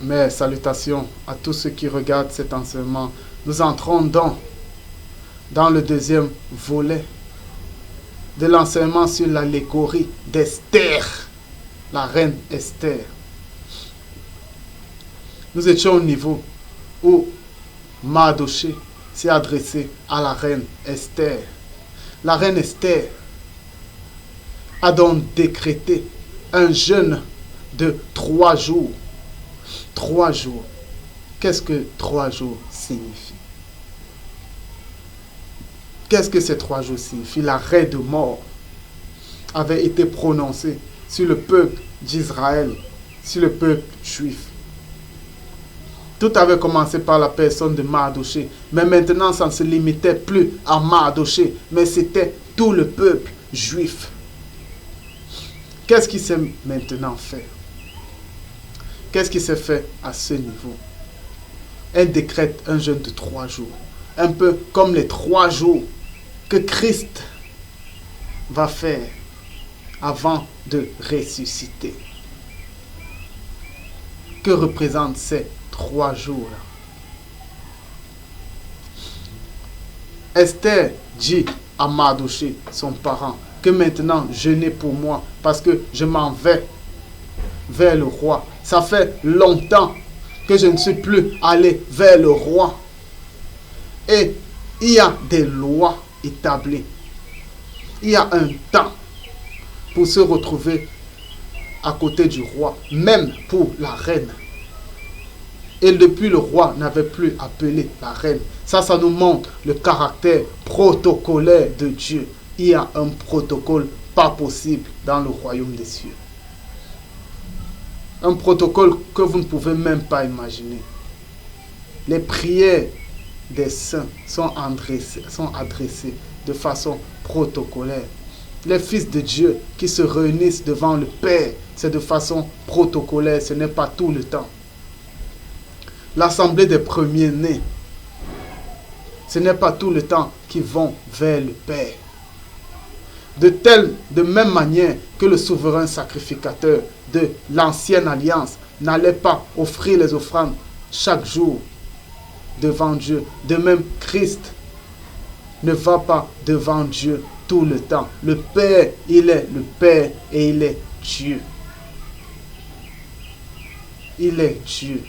Mes salutations à tous ceux qui regardent cet enseignement. Nous entrons dans le deuxième volet de l'enseignement sur l'allégorie d'Esther, la reine Esther. Nous étions au niveau où Mardochée s'est adressé à la reine Esther. La reine Esther a donc décrété un jeûne de 3 jours. 3 jours. Qu'est-ce que 3 jours signifie? Qu'est-ce que ces 3 jours signifient? L'arrêt de mort avait été prononcé sur le peuple d'Israël, sur le peuple juif. Tout avait commencé par la personne de Mardochée, mais maintenant ça ne se limitait plus à Mardochée, mais c'était tout le peuple juif. Qu'est-ce qui s'est maintenant fait? Qu'est-ce qui s'est fait à ce niveau? Elle décrète un jeûne de 3 jours. Un peu comme les 3 jours que Christ va faire avant de ressusciter. Que représentent ces 3 jours-là? Esther dit à Mardochée, son parent, que maintenant jeûnez pour moi parce que je m'en vais vers le roi. Ça fait longtemps que je ne suis plus allé vers le roi. Et il y a des lois établies. Il y a un temps pour se retrouver à côté du roi, même pour la reine. Et depuis, le roi n'avait plus appelé la reine. Ça nous montre le caractère protocolaire de Dieu. Il y a un protocole pas possible dans le royaume des cieux. Un protocole que vous ne pouvez même pas imaginer. Les prières des saints sont adressées de façon protocolaire. Les fils de Dieu qui se réunissent devant le Père, c'est de façon protocolaire, ce n'est pas tout le temps. L'assemblée des premiers-nés, ce n'est pas tout le temps qu'ils vont vers le Père. De même manière que le souverain sacrificateur de l'ancienne alliance n'allait pas offrir les offrandes chaque jour devant Dieu. De même, Christ ne va pas devant Dieu tout le temps. Le Père, il est le Père et il est Dieu. Il est Dieu.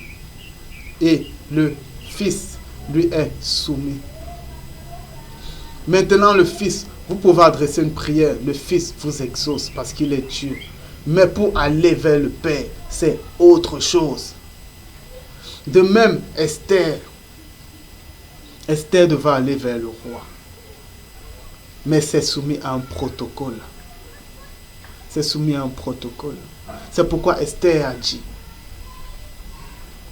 Et le Fils lui est soumis. Maintenant, le Fils, vous pouvez adresser une prière. Le Fils vous exauce parce qu'il est Dieu. Mais pour aller vers le Père, c'est autre chose. De même, Esther devait aller vers le roi. Mais c'est soumis à un protocole. C'est soumis à un protocole. C'est pourquoi Esther a dit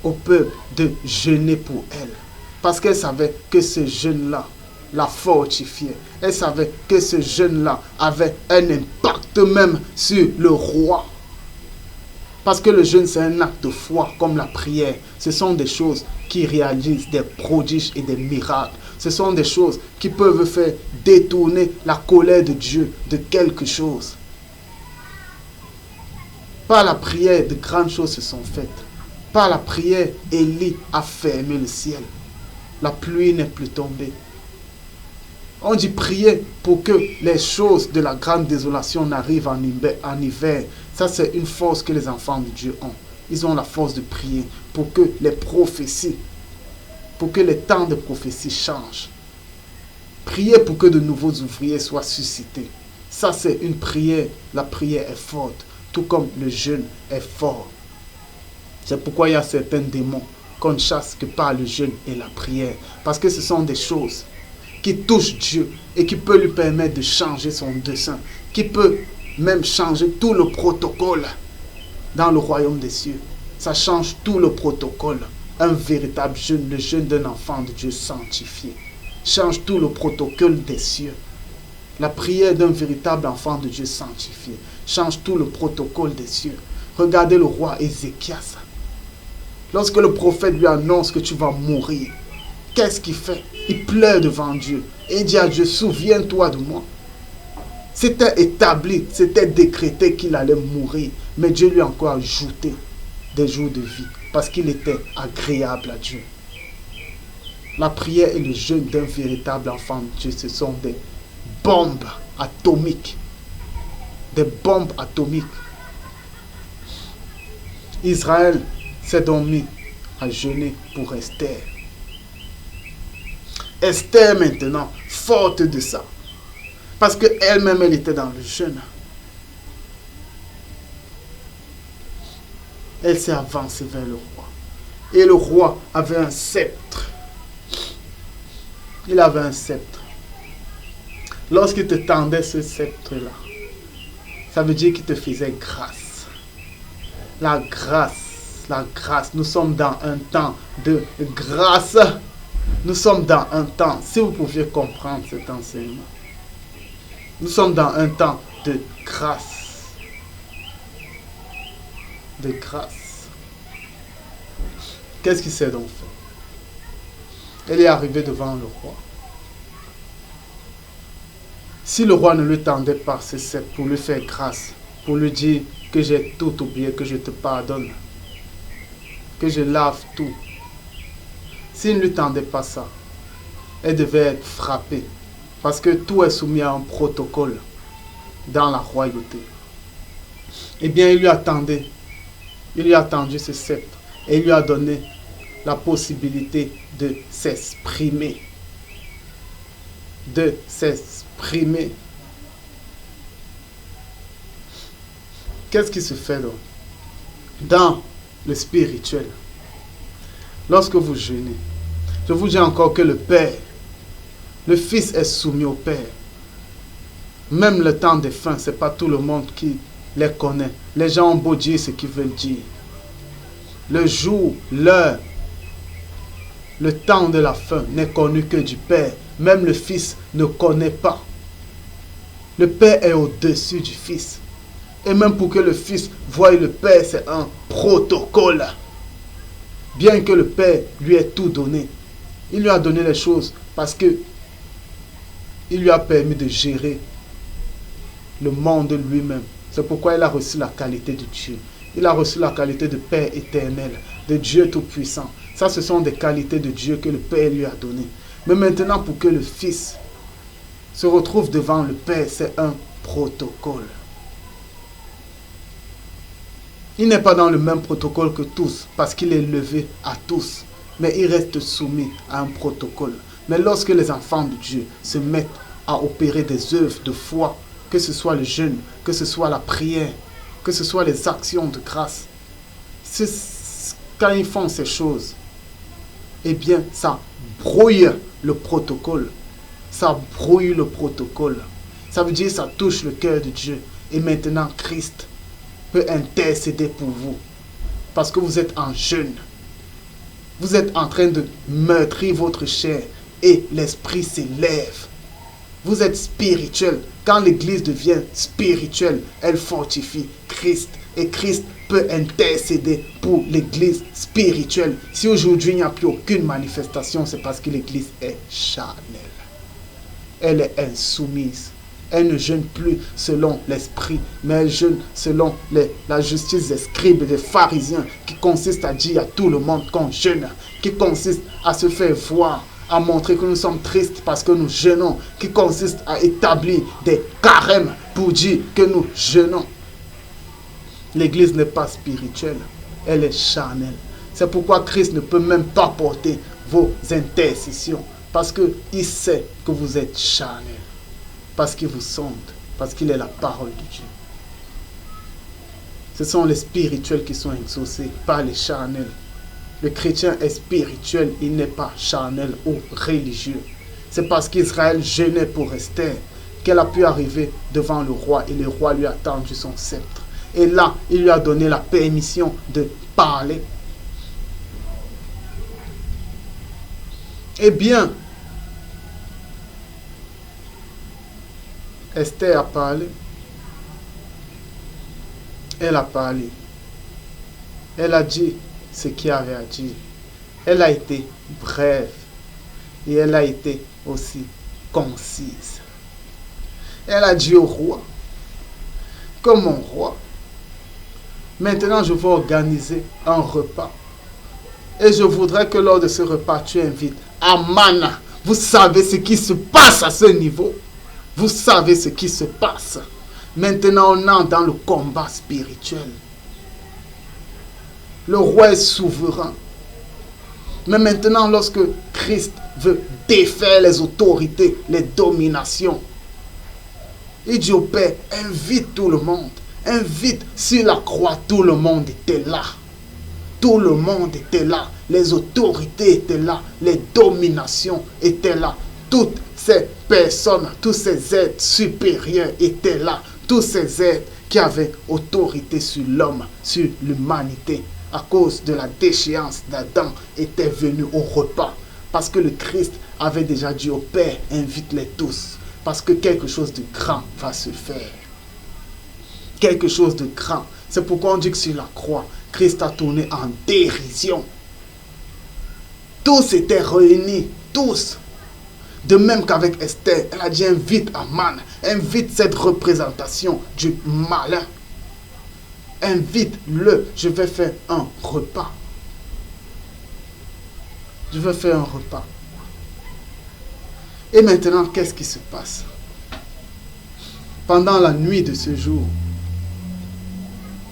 au peuple de jeûner pour elle. Parce qu'elle savait que ce jeûne-là la fortifiait. Elle savait que ce jeûne-là avait un impact même sur le roi. Parce que le jeûne, c'est un acte de foi, comme la prière. Ce sont des choses qui réalisent des prodiges et des miracles. Ce sont des choses qui peuvent faire détourner la colère de Dieu de quelque chose. Par la prière, de grandes choses se sont faites. Par la prière, Élie a fermé le ciel. La pluie n'est plus tombée. On dit prier pour que les choses de la grande désolation n'arrivent en hiver. Ça, c'est une force que les enfants de Dieu ont. Ils ont la force de prier pour que les prophéties, pour que les temps de prophétie changent. Prier pour que de nouveaux ouvriers soient suscités. Ça, c'est une prière. La prière est forte, tout comme le jeûne est fort. C'est pourquoi il y a certains démons qu'on ne chasse que par le jeûne et la prière. Parce que ce sont des choses qui touchent Dieu et qui peut lui permettre de changer son dessein, qui peut même changer tout le protocole dans le royaume des cieux. Ça change tout le protocole. Un véritable jeûne, le jeûne d'un enfant de Dieu sanctifié, change tout le protocole des cieux. La prière d'un véritable enfant de Dieu sanctifié change tout le protocole des cieux. Regardez le roi Ézéchias. Lorsque le prophète lui annonce que tu vas mourir, qu'est-ce qu'il fait? Il pleure devant Dieu et dit à Dieu, souviens-toi de moi. C'était établi, c'était décrété qu'il allait mourir. Mais Dieu lui a encore ajouté des jours de vie parce qu'il était agréable à Dieu. La prière et le jeûne d'un véritable enfant de Dieu, ce sont des bombes atomiques. Des bombes atomiques. Israël s'est donc mis à jeûner pour Esther. Esther maintenant, forte de ça, parce qu'elle-même, elle était dans le jeûne. Elle s'est avancée vers le roi. Et le roi avait un sceptre. Il avait un sceptre. Lorsqu'il te tendait ce sceptre-là, ça veut dire qu'il te faisait grâce. La grâce, la grâce. Nous sommes dans un temps de grâce. Nous sommes dans un temps, si vous pouviez comprendre cet enseignement, nous sommes dans un temps de grâce. De grâce. Qu'est-ce qu'il s'est donc fait? Elle est arrivée devant le roi. Si le roi ne lui tendait pas ce sceptre pour lui faire grâce, pour lui dire que j'ai tout oublié, que je te pardonne, que je lave tout, s'il ne lui tendait pas ça, elle devait être frappée. Parce que tout est soumis à un protocole dans la royauté. Eh bien, il lui attendait. Il lui a tendu ce sceptre. Et il lui a donné la possibilité de s'exprimer. De s'exprimer. Qu'est-ce qui se fait donc? Dans le spirituel, lorsque vous jeûnez, je vous dis encore que le Père, le Fils est soumis au Père. Même le temps des fins, ce n'est pas tout le monde qui les connaît. Les gens ont beau dire ce qu'ils veulent dire. Le jour, l'heure, le temps de la fin n'est connu que du Père. Même le Fils ne connaît pas. Le Père est au-dessus du Fils. Et même pour que le Fils voie le Père, c'est un protocole. Bien que le Père lui ait tout donné. Il lui a donné les choses parce que il lui a permis de gérer le monde lui-même. C'est pourquoi il a reçu la qualité de Dieu. Il a reçu la qualité de Père éternel, de Dieu tout-puissant. Ça, ce sont des qualités de Dieu que le Père lui a données. Mais maintenant, pour que le Fils se retrouve devant le Père, c'est un protocole. Il n'est pas dans le même protocole que tous, parce qu'il est élevé à tous. Mais il reste soumis à un protocole. Mais lorsque les enfants de Dieu se mettent à opérer des œuvres de foi, que ce soit le jeûne, que ce soit la prière, que ce soit les actions de grâce, quand ils font ces choses, eh bien, ça brouille le protocole. Ça brouille le protocole. Ça veut dire que ça touche le cœur de Dieu. Et maintenant, Christ peut intercéder pour vous. Parce que vous êtes en jeûne. Vous êtes en train de meurtrir votre chair. Et l'esprit s'élève. Vous êtes spirituel. Quand l'église devient spirituelle, elle fortifie Christ. Et Christ peut intercéder pour l'église spirituelle. Si aujourd'hui il n'y a plus aucune manifestation, c'est parce que l'église est charnelle. Elle est insoumise. Elle ne jeûne plus selon l'esprit, mais elle jeûne selon la justice des scribes et des pharisiens, qui consiste à dire à tout le monde qu'on jeûne, qui consiste à se faire voir, à montrer que nous sommes tristes parce que nous jeûnons, qui consiste à établir des carèmes pour dire que nous jeûnons. L'église n'est pas spirituelle, elle est charnelle. C'est pourquoi Christ ne peut même pas porter vos intercessions, parce qu'il sait que vous êtes charnel. Parce qu'il vous sonde, parce qu'il est la parole de Dieu. Ce sont les spirituels qui sont exaucés, pas les charnels. Le chrétien est spirituel, il n'est pas charnel ou religieux. C'est parce qu'Israël jeûnait pour Esther qu'elle a pu arriver devant le roi et le roi lui a tendu son sceptre. Et là, il lui a donné la permission de parler. Eh bien, Esther a parlé. Elle a parlé. Elle a dit ce qu'il y avait à dire. Elle a été brève. Et elle a été aussi concise. Elle a dit au roi que mon roi, Maintenant, je vais organiser un repas. Et je voudrais que lors de ce repas, tu invites Aman. Vous savez ce qui se passe à ce niveau. Vous savez ce qui se passe. Maintenant, on entre dans le combat spirituel. Le roi est souverain. Mais maintenant, lorsque Christ veut défaire les autorités, les dominations, il dit au Père, invite tout le monde. Invite sur la croix, tout le monde était là. Tout le monde était là. Les autorités étaient là. Les dominations étaient là. Toutes ces personnes, tous ces êtres supérieurs étaient là. Tous ces êtres qui avaient autorité sur l'homme, sur l'humanité, à cause de la déchéance d'Adam, étaient venus au repas. Parce que le Christ avait déjà dit au Père, invite-les tous. Parce que quelque chose de grand va se faire. Quelque chose de grand. C'est pourquoi on dit que sur la croix, Christ a tourné en dérision. Tous étaient réunis, tous. De même qu'avec Esther, elle a dit invite Aman, invite cette représentation du malin. Invite-le, je vais faire un repas. Je vais faire un repas. Et maintenant, qu'est-ce qui se passe? Pendant la nuit de ce jour,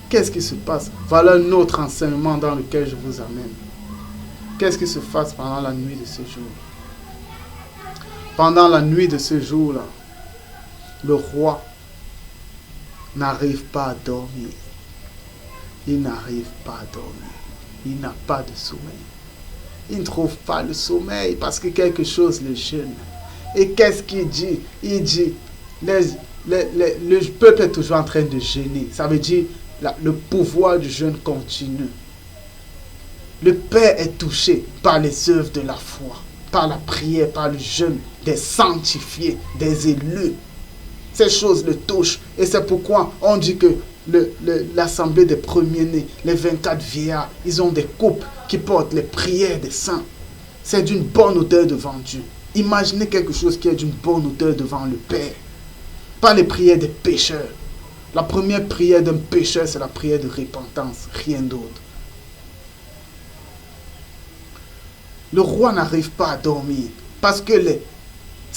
qu'est-ce qui se passe? Voilà un autre enseignement dans lequel je vous amène. Qu'est-ce qui se passe pendant la nuit de ce jour? Pendant la nuit de ce jour-là, le roi n'arrive pas à dormir. Il n'arrive pas à dormir. Il n'a pas de sommeil. Il ne trouve pas le sommeil parce que quelque chose le gêne. Et qu'est-ce qu'il dit? Il dit, le peuple est toujours en train de jeûner. Ça veut dire, le pouvoir du jeûne continue. Le Père est touché par les œuvres de la foi, par la prière, par le jeûne des sanctifiés, des élus. Ces choses le touchent. Et c'est pourquoi on dit que l'assemblée des premiers-nés, les 24 vieillards, ils ont des coupes qui portent les prières des saints. C'est d'une bonne odeur devant Dieu. Imaginez quelque chose qui est d'une bonne odeur devant le Père. Pas les prières des pécheurs. La première prière d'un pécheur, c'est la prière de repentance, rien d'autre. Le roi n'arrive pas à dormir parce que les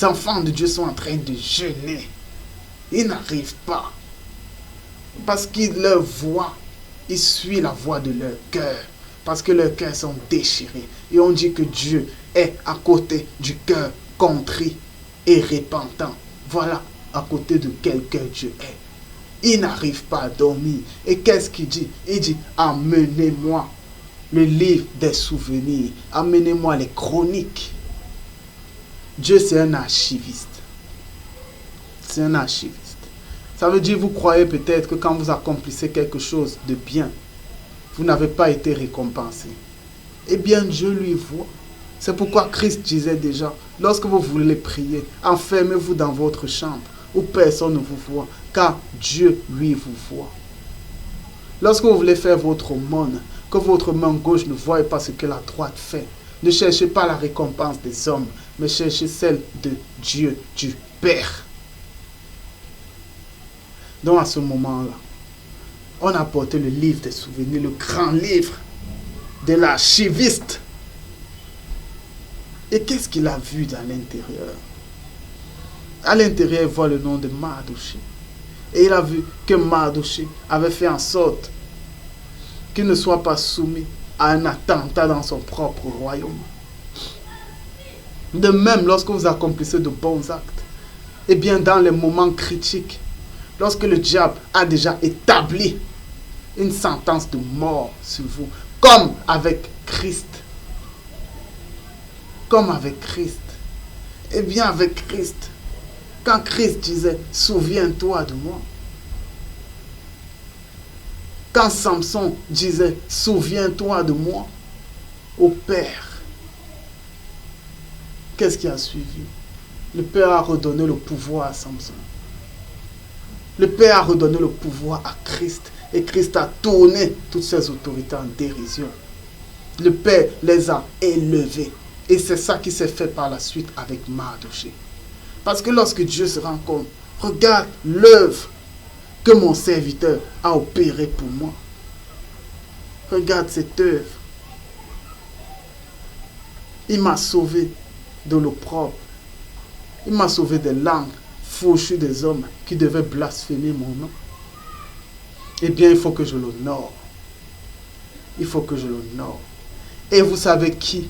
enfants de Dieu sont en train de jeûner. Ils n'arrivent pas. Parce qu'ils leur voient, ils suivent la voix de leur cœur. Parce que leurs cœurs sont déchirés. Et on dit que Dieu est à côté du cœur contrit et repentant. Voilà à côté de quel cœur Dieu est. Il n'arrive pas à dormir. Et qu'est-ce qu'il dit? Il dit, amenez-moi le livre des souvenirs. Amenez-moi les chroniques. Dieu, c'est un archiviste. C'est un archiviste. Ça veut dire, vous croyez peut-être que quand vous accomplissez quelque chose de bien, vous n'avez pas été récompensé. Eh bien, Dieu lui voit. C'est pourquoi Christ disait déjà, lorsque vous voulez prier, enfermez-vous dans votre chambre où personne ne vous voit, car Dieu, lui, vous voit. Lorsque vous voulez faire votre aumône, que votre main gauche ne voie pas ce que la droite fait, ne cherchez pas la récompense des hommes, mais cherchez celle de Dieu, du Père. Donc à ce moment-là, on a apporté le livre des souvenirs, le grand livre de l'archiviste. Et qu'est-ce qu'il a vu dans l'intérieur? À l'intérieur, il voit le nom de Mardoché. Et il a vu que Mardoché avait fait en sorte qu'il ne soit pas soumis à un attentat dans son propre royaume. De même, lorsque vous accomplissez de bons actes, et bien dans les moments critiques, lorsque le diable a déjà établi une sentence de mort sur vous, comme avec Christ. Comme avec Christ. Et bien avec Christ. Quand Christ disait, souviens-toi de moi. Quand Samson disait, souviens-toi de moi, au Père. Qu'est-ce qui a suivi? Le Père a redonné le pouvoir à Samson. Le Père a redonné le pouvoir à Christ. Et Christ a tourné toutes ses autorités en dérision. Le Père les a élevés. Et c'est ça qui s'est fait par la suite avec Mardoché. Parce que lorsque Dieu se rend compte, regarde l'œuvre que mon serviteur a opérée pour moi. Regarde cette œuvre. Il m'a sauvé de l'opprobre. Il m'a sauvé des langues fauchues des hommes qui devaient blasphémer mon nom. Eh bien, il faut que je l'honore. Il faut que je l'honore. Et vous savez qui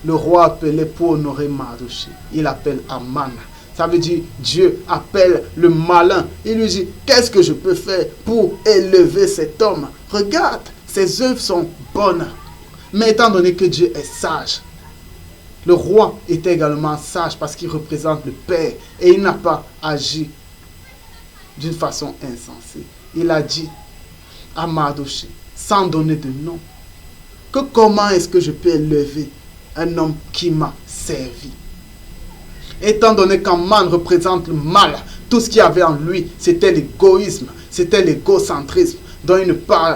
le roi appelait pour honorer Mardochée? Il appelle Aman. Ça veut dire Dieu appelle le malin. Il lui dit, qu'est-ce que je peux faire pour élever cet homme? Regarde, ses œuvres sont bonnes. Mais étant donné que Dieu est sage, le roi était également sage parce qu'il représente le Père. Et il n'a pas agi d'une façon insensée. Il a dit à Mardochée, sans donner de nom, que comment est-ce que je peux élever un homme qui m'a servi? Étant donné qu'Aman représente le mal, tout ce qu'il y avait en lui, c'était l'égoïsme, c'était l'égocentrisme, dont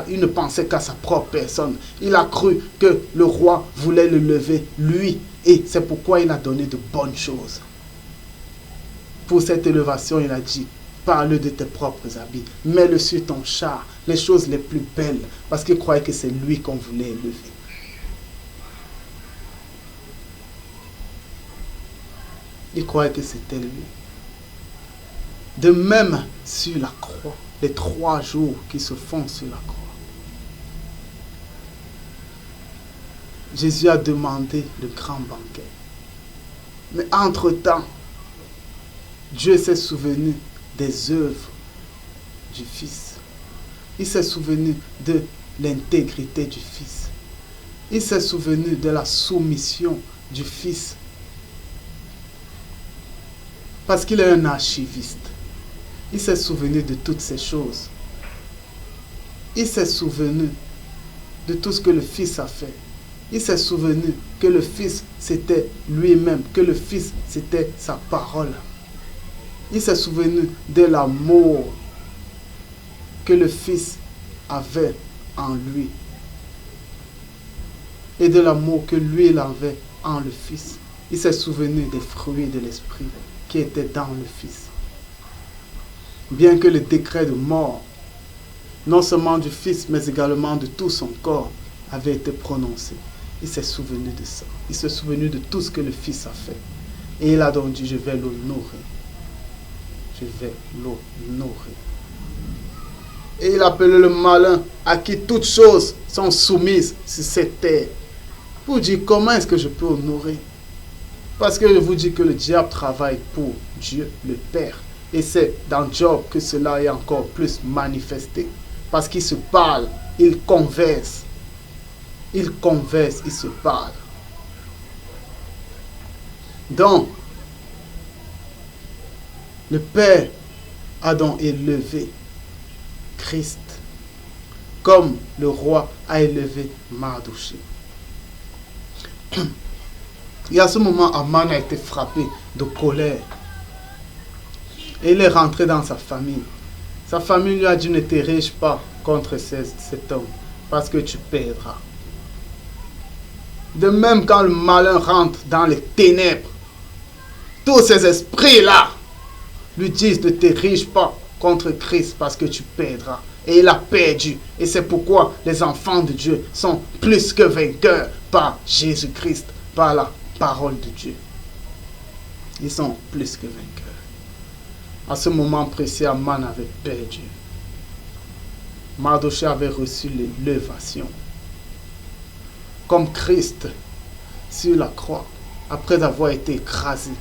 il ne pensait qu'à sa propre personne. Il a cru que le roi voulait le lever, lui, et c'est pourquoi il a donné de bonnes choses. Pour cette élévation, il a dit, parle de tes propres habits, mets-le sur ton char, les choses les plus belles, parce qu'il croyait que c'est lui qu'on voulait élever. Il croyait que c'était lui. De même, sur la croix, les 3 jours qui se font sur la croix, Jésus a demandé le grand banquet. Mais entre-temps, Dieu s'est souvenu des œuvres du Fils. Il s'est souvenu de l'intégrité du Fils. Il s'est souvenu de la soumission du Fils. Parce qu'il est un archiviste. Il s'est souvenu de toutes ces choses. Il s'est souvenu de tout ce que le Fils a fait. Il s'est souvenu que le Fils, c'était lui-même, que le Fils, c'était sa parole. Il s'est souvenu de l'amour que le Fils avait en lui. Et de l'amour que lui, il avait en le Fils. Il s'est souvenu des fruits de l'Esprit qui étaient dans le Fils. Bien que le décret de mort, non seulement du Fils, mais également de tout son corps, avait été prononcé, il s'est souvenu de ça. Il s'est souvenu de tout ce que le Fils a fait. Et il a donc dit, je vais l'honorer. Je vais l'honorer. Et il appelait le malin à qui toutes choses sont soumises sur cette terre. Pour dire, comment est-ce que je peux honorer? Parce que je vous dis que le diable travaille pour Dieu, le Père. Et c'est dans Job que cela est encore plus manifesté. Parce qu'il se parle, il converse. Il converse, il se parle. Donc, le Père a donc élevé Christ comme le roi a élevé Mardochée. Et à ce moment, Aman a été frappé de colère. Et il est rentré dans sa famille. Sa famille lui a dit, ne t'érige pas contre cet homme, parce que tu perdras. De même, quand le malin rentre dans les ténèbres, tous ces esprits-là lui disent, ne t'érige pas contre Christ, parce que tu perdras. Et il a perdu. Et c'est pourquoi les enfants de Dieu sont plus que vainqueurs par Jésus-Christ, par la parole de Dieu. Ils sont plus que vainqueurs. À ce moment précis, Aman avait perdu. Mardochée avait reçu l'élévation. Comme Christ sur la croix, après avoir été écrasé,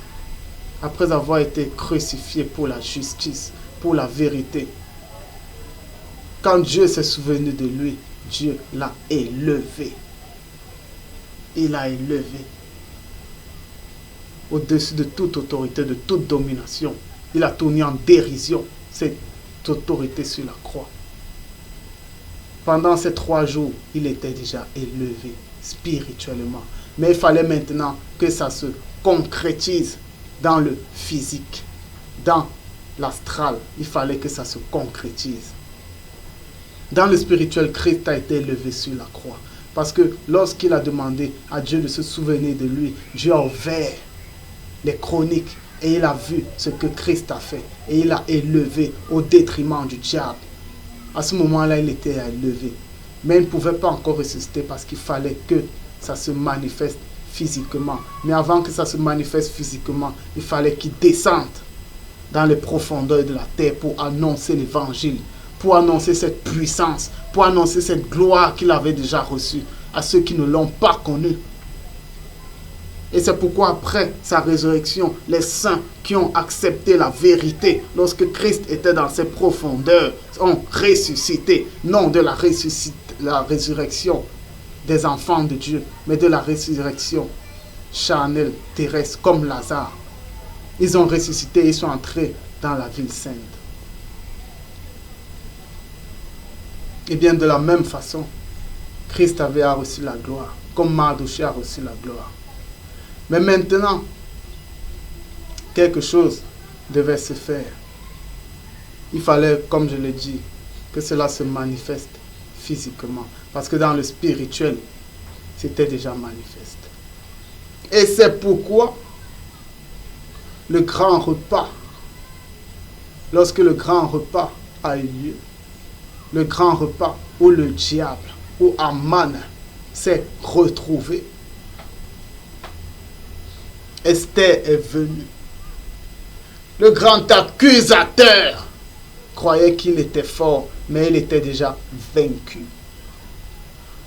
après avoir été crucifié pour la justice, pour la vérité. Quand Dieu s'est souvenu de lui, Dieu l'a élevé. Il l'a élevé au-dessus de toute autorité, de toute domination. Il a tourné en dérision cette autorité sur la croix. Pendant ces 3 jours, il était déjà élevé spirituellement. Mais il fallait maintenant que ça se concrétise dans le physique, dans l'astral. Il fallait que ça se concrétise. Dans le spirituel, Christ a été élevé sur la croix. Parce que lorsqu'il a demandé à Dieu de se souvenir de lui, Dieu a ouvert les chroniques et il a vu ce que Christ a fait. Et il a élevé au détriment du diable. À ce moment-là, il était élevé. Mais il ne pouvait pas encore ressusciter parce qu'il fallait que ça se manifeste physiquement. Mais avant que ça se manifeste physiquement, il fallait qu'il descende dans les profondeurs de la terre pour annoncer l'évangile, pour annoncer cette puissance, pour annoncer cette gloire qu'il avait déjà reçue à ceux qui ne l'ont pas connu. Et c'est pourquoi après sa résurrection, les saints qui ont accepté la vérité, lorsque Christ était dans ses profondeurs, ont ressuscité, non de la résurrection des enfants de Dieu, mais de la résurrection charnelle, terrestre, comme Lazare. Ils ont ressuscité, ils sont entrés dans la ville sainte. Et bien de la même façon, Christ avait reçu la gloire, comme Mardochée a reçu la gloire. Mais maintenant, quelque chose devait se faire. Il fallait, comme je l'ai dit, que cela se manifeste physiquement. Parce que dans le spirituel, c'était déjà manifeste. Et c'est pourquoi le grand repas, lorsque le grand repas a eu lieu, le grand repas où le diable, où Aman s'est retrouvé, Esther est venue. Le grand accusateur croyait qu'il était fort, mais il était déjà vaincu.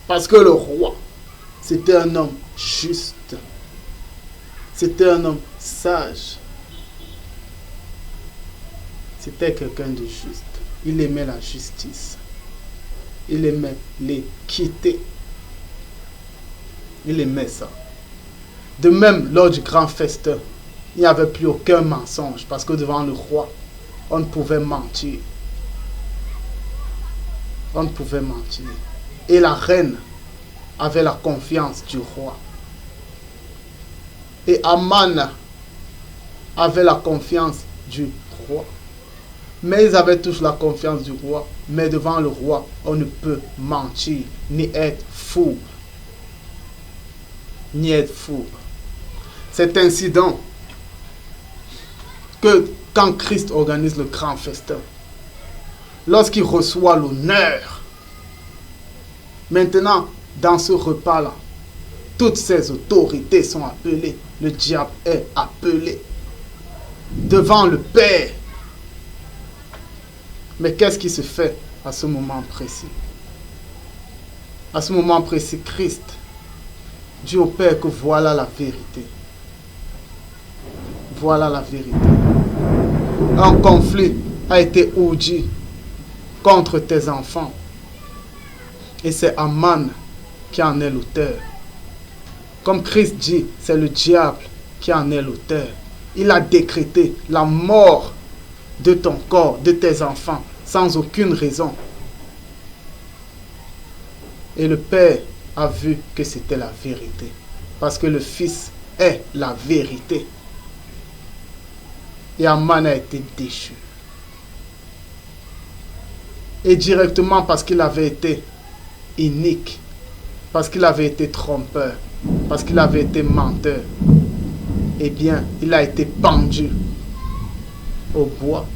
Parce que le roi, c'était un homme juste. C'était un homme sage. C'était quelqu'un de juste. Il aimait la justice. Il aimait l'équité. Il aimait ça. De même, lors du grand festin, il n'y avait plus aucun mensonge parce que devant le roi, on ne pouvait mentir. On ne pouvait mentir. Et la reine avait la confiance du roi. Et Aman avait la confiance du roi. Mais ils avaient tous la confiance du roi. Mais devant le roi, on ne peut mentir, ni être fou. Ni être fou. Cet incident que quand Christ organise le grand festin, lorsqu'il reçoit l'honneur, maintenant, dans ce repas-là, toutes ces autorités sont appelées. Le diable est appelé devant le Père. Mais qu'est-ce qui se fait à ce moment précis? À ce moment précis, Christ dit au Père que voilà la vérité. Voilà la vérité. Un conflit a été ourdi contre tes enfants. Et c'est Aman qui en est l'auteur. Comme Christ dit, c'est le diable qui en est l'auteur. Il a décrété la mort de ton corps, de tes enfants, sans aucune raison. Et le Père a vu que c'était la vérité. Parce que le Fils est la vérité. Et Aman a été déchu. Et directement parce qu'il avait été inique, parce qu'il avait été trompeur, parce qu'il avait été menteur, eh bien, il a été pendu au bois.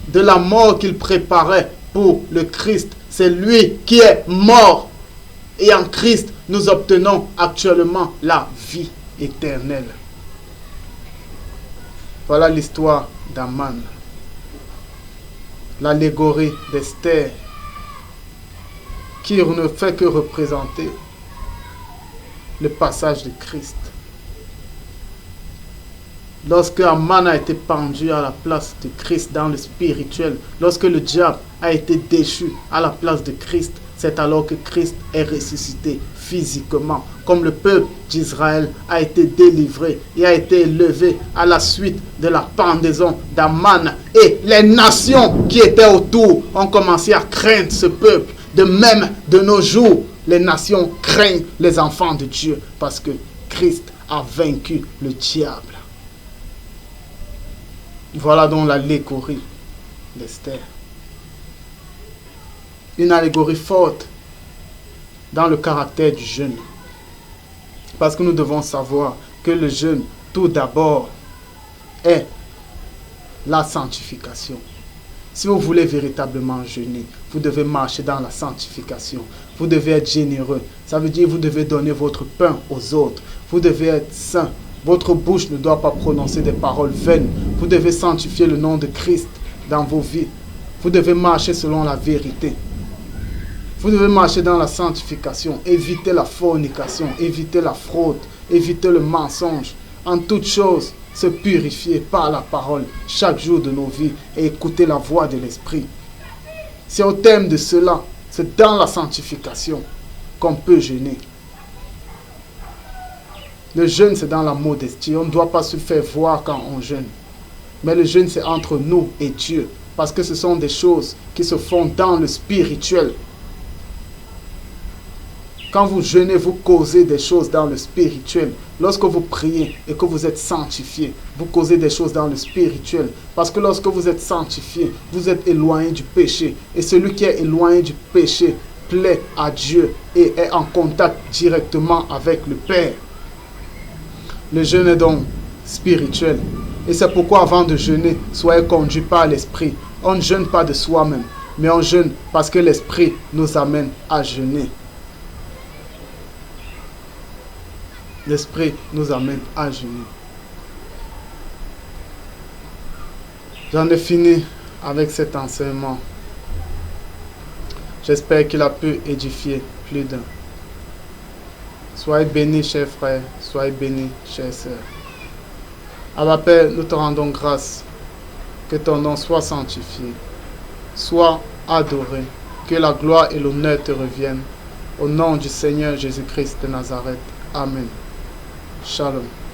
De la mort qu'il préparait pour le Christ, c'est lui qui est mort. Et en Christ, nous obtenons actuellement la vie éternelle. Voilà l'histoire d'Aman. L'allégorie d'Esther, qui ne fait que représenter le passage de Christ. Lorsque Aman a été pendu à la place de Christ dans le spirituel, lorsque le diable a été déchu à la place de Christ, c'est alors que Christ est ressuscité physiquement, comme le peuple d'Israël a été délivré et a été élevé à la suite de la pendaison d'Aman. Et les nations qui étaient autour ont commencé à craindre ce peuple. De même, de nos jours, les nations craignent les enfants de Dieu parce que Christ a vaincu le diable. Voilà donc l'allégorie d'Esther. Une allégorie forte dans le caractère du jeûne. Parce que nous devons savoir que le jeûne, tout d'abord, est la sanctification. Si vous voulez véritablement jeûner, vous devez marcher dans la sanctification. Vous devez être généreux. Ça veut dire que vous devez donner votre pain aux autres. Vous devez être saint. Votre bouche ne doit pas prononcer des paroles vaines. Vous devez sanctifier le nom de Christ dans vos vies. Vous devez marcher selon la vérité. Vous devez marcher dans la sanctification. Évitez la fornication, évitez la fraude, évitez le mensonge. En toute chose, se purifier par la parole chaque jour de nos vies et écouter la voix de l'Esprit. C'est au thème de cela, c'est dans la sanctification qu'on peut jeûner. Le jeûne, c'est dans la modestie. On ne doit pas se faire voir quand on jeûne. Mais le jeûne, c'est entre nous et Dieu. Parce que ce sont des choses qui se font dans le spirituel. Quand vous jeûnez, vous causez des choses dans le spirituel. Lorsque vous priez et que vous êtes sanctifié, vous causez des choses dans le spirituel. Parce que lorsque vous êtes sanctifié, vous êtes éloigné du péché. Et celui qui est éloigné du péché plaît à Dieu et est en contact directement avec le Père. Le jeûne est donc spirituel. Et c'est pourquoi avant de jeûner, soyez conduits par l'Esprit. On ne jeûne pas de soi-même, mais on jeûne parce que l'Esprit nous amène à jeûner. L'Esprit nous amène à jeûner. J'en ai fini avec cet enseignement. J'espère qu'il a pu édifier plus d'un. Soyez bénis, chers frères. Soyez bénis, chères sœurs. Abba Père, nous te rendons grâce. Que ton nom soit sanctifié. Sois adoré. Que la gloire et l'honneur te reviennent. Au nom du Seigneur Jésus-Christ de Nazareth. Amen. Shalom.